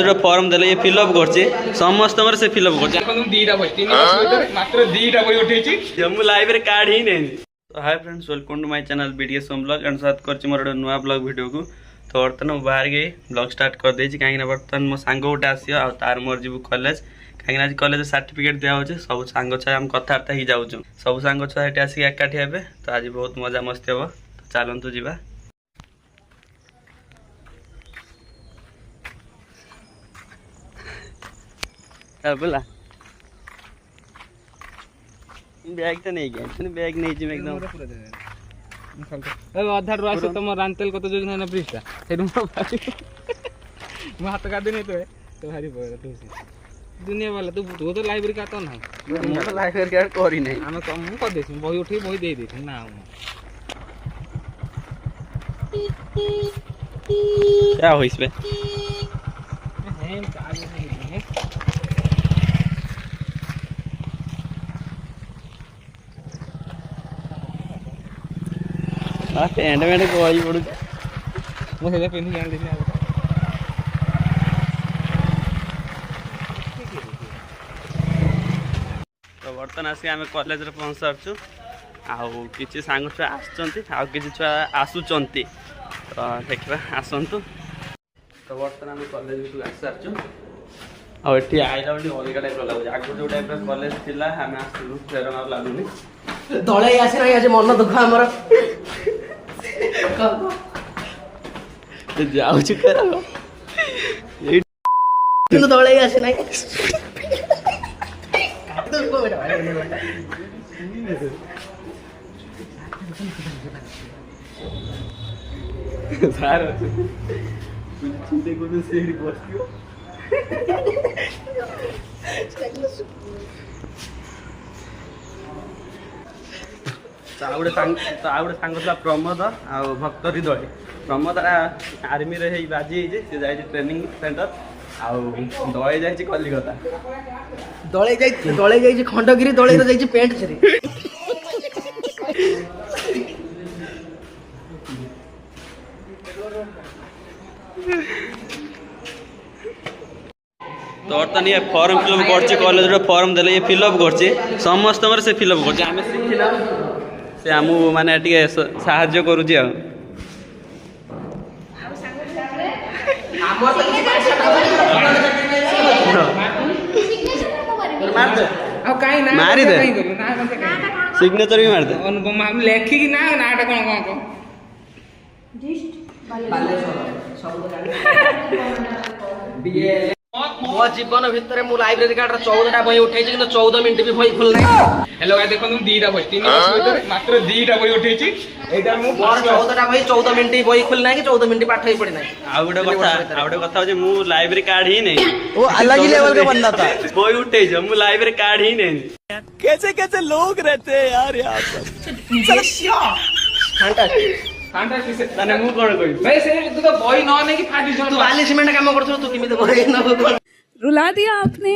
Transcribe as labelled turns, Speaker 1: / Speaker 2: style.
Speaker 1: जो फॉर्म देले ये फिलअप करछि समस्त से फिलअप करछि
Speaker 2: এখন দুইটা বই 3 মাস ভিতরে মাত্র দুইটা বই উঠেছি
Speaker 1: जम्मू लाइब्रेरी कार्ड ही नहीं। तो hi friends welcome to my channel BDS home blog and साथ करछि मोर नुआ ब्लॉग वीडियो को। तो बर्तमान बाहर गई ब्लॉग स्टार्ट कर देछि काहे ना बर्तमान मो सांग गोटे आसियो आ तार मोर जीवु कॉलेज काहे आज कॉलेज सर्टिफिकेट दिया होचे सब सांग छ हम कथार्ता ही जाउछु सब सांग छ एटी आसी एकाठी हेबे। तो आज बहुत मजा मस्ती हेबो तो चलंतु जीवा। बोला बैग तो नहीं गया बैग नहीं जी एकदम
Speaker 2: अधार आसे तुम रानतेल कत जो ना ब्रिजटा सेडु मो हाथ का दिन तो भारी पड़ा तू दुनिया वाला तू तो लाइब्रेरी का तो नहीं
Speaker 1: मो लाइब्रेरी कार्ड करी नहीं
Speaker 2: हम कम कर देछि बही उठी बही दे देछि ना
Speaker 1: क्या हो इसमें
Speaker 2: है आगे नहीं
Speaker 1: पैंट पैंट कोई पड़ू
Speaker 2: मुझे पिंधि जान देना
Speaker 1: तो बर्तमान आसिक आम कॉलेज रे पहुँच सारछु आउ किछि सांग छुआ आसुचंती आउ किछि छुआ आसुचंती तो देखिबा आसंतु। तो बर्तमान आम कॉलेज को आस सारछु आ एठी आइला बडी अलगा टाइप लागु आगु जो टाइप कॉलेज थिला हम आसलु फेर न लागुनी
Speaker 3: दळे आसी नाही आज मन दुख हमर
Speaker 1: जाऊ कर
Speaker 3: কিন্তু দळे आसी नाही
Speaker 1: सार चिंते को सीढ़ी बसियो आउटे सांग प्रमोद आ भक्त हृदय प्रमोद आर्मी रे बाजी से जाए ट्रेनिंग सेंटर आए जाए कलिकता
Speaker 3: दळे जाई खंडगिरी दळे जाई पेंट छरी
Speaker 1: तो बर्तमान ये फॉर्म फिलअप करछि कॉलेज रो फॉर्म देले ये फिलअप करछि समस्त से फिलअप करछि आमे सिखिना से हमू माने टिके सहाय्य करूछि आ मारी दे सिग्नेचर भी मार दे
Speaker 2: अनुपम हम लेखि कि ना नाटा कोन कोन
Speaker 3: मो जीवन भितर मु लाइब्रेरी कार्ड 14टा बही उठैछि कि 14 मिनिट भी बही खुल नाही।
Speaker 2: हेलो गाइस देखो तुम दुईटा बही 3 मास ভিতরে মাত্র দুইটা বই উঠেছি এইটা মু
Speaker 3: 14टा बही 14 मिनिट बही खुल नाही कि 14 मिनिट पाठ ही पड़ी नाही।
Speaker 1: आ गोटे कथा हो मु लाइब्रेरी कार्ड ही नहीं
Speaker 3: वो अलग ही लेवल का बंदा था
Speaker 1: कोई उठे मु लाइब्रेरी कार्ड ही नहीं कैसे कैसे लोग रहते हैं यार यहाँ पर
Speaker 3: फैंटास्टिक
Speaker 1: तने मु कोन कोइ
Speaker 2: भाई से तू तो बही न नहीं कि फाटी जण
Speaker 3: तू 40 मिनट काम करथु तू किमिते बही न
Speaker 4: रुला दिया आपने